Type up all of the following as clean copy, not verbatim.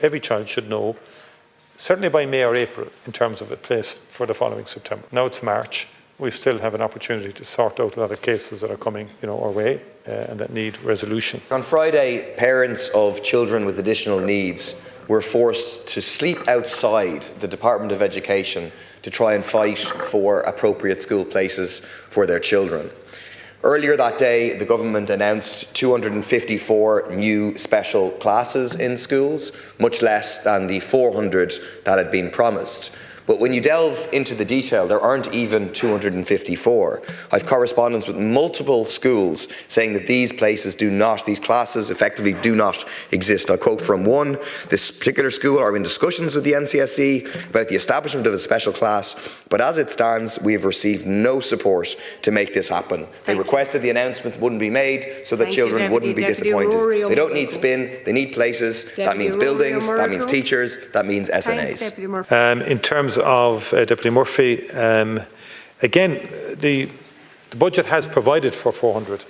Every child should know, certainly by May or April, in terms of a place for the following September. Now it's March. We still have an opportunity to sort out a lot of cases that are coming our way and that need resolution. On Friday, parents of children with additional needs were forced to sleep outside the Department of Education to try and fight for appropriate school places for their children. Earlier that day, the government announced 254 new special classes in schools, much less than the 400 that had been promised. But when you delve into the detail, there aren't even 254. I've correspondence with multiple schools saying that these classes effectively do not exist. I'll quote from one: "This particular school are in discussions with the NCSE about the establishment of a special class, but as it stands, we have received no support to make this happen. They requested the announcements wouldn't be made so that children wouldn't be disappointed. They don't need spin, they need places. That means buildings, that means teachers, that means SNAs." In terms of Deputy Murphy, again, the budget has provided for 400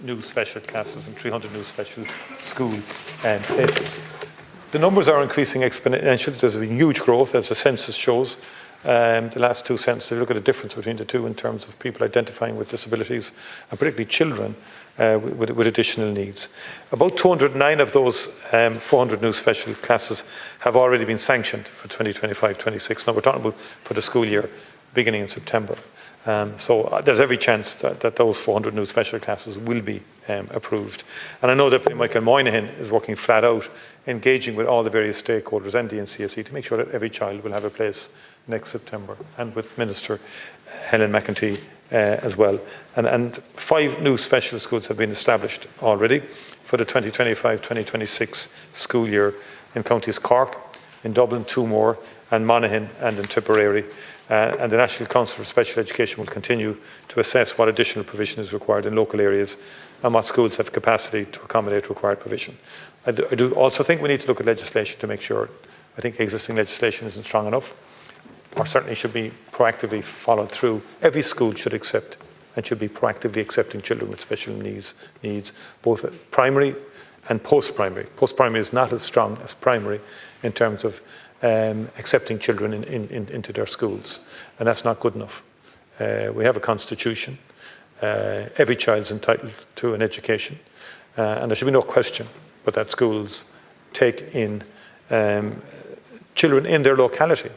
new special classes and 300 new special school places. The numbers are increasing exponentially. There's been huge growth, as the census shows. The last two censuses, look at the difference between the two in terms of people identifying with disabilities, and particularly children with additional needs. About 209 of those 400 new special classes have already been sanctioned for 2025-26. Now we're talking about for the school year beginning in September. So there's every chance that those 400 new special classes will be approved. And I know that Michael Moynihan is working flat out, engaging with all the various stakeholders and the NCSE to make sure that every child will have a place next September, and with Minister Helen McEntee as well. And 5 new special schools have been established already for the 2025-2026 school year in counties Cork, in Dublin 2 more, and Monaghan and in Tipperary. And the National Council for Special Education will continue to assess what additional provision is required in local areas and what schools have capacity to accommodate required provision. I do also think we need to look at legislation to make sure. I think existing legislation isn't strong enough, or certainly should be proactively followed through. Every school should accept and should be proactively accepting children with special needs, both at primary and post-primary. Post-primary is not as strong as primary in terms of accepting children into their schools, and that's not good enough. We have a constitution. Every child's entitled to an education, and there should be no question but that schools take in children in their locality,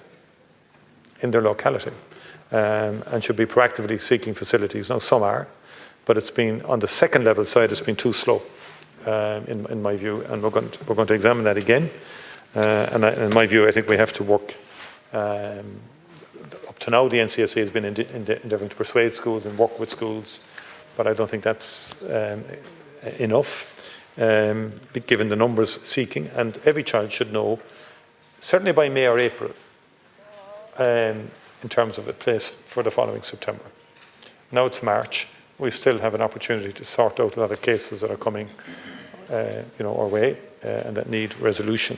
and should be proactively seeking facilities. Now some are, but it's been on the second level side, it's been too slow in my view, and we're going to examine that again. And in my view, I think we have to work. Up to now, the NCSA has been endeavouring to persuade schools and work with schools, but I don't think that's enough, given the numbers seeking. And every child should know, certainly by May or April, in terms of a place for the following September. Now it's March. We still have an opportunity to sort out a lot of cases that are coming our way and that need resolution.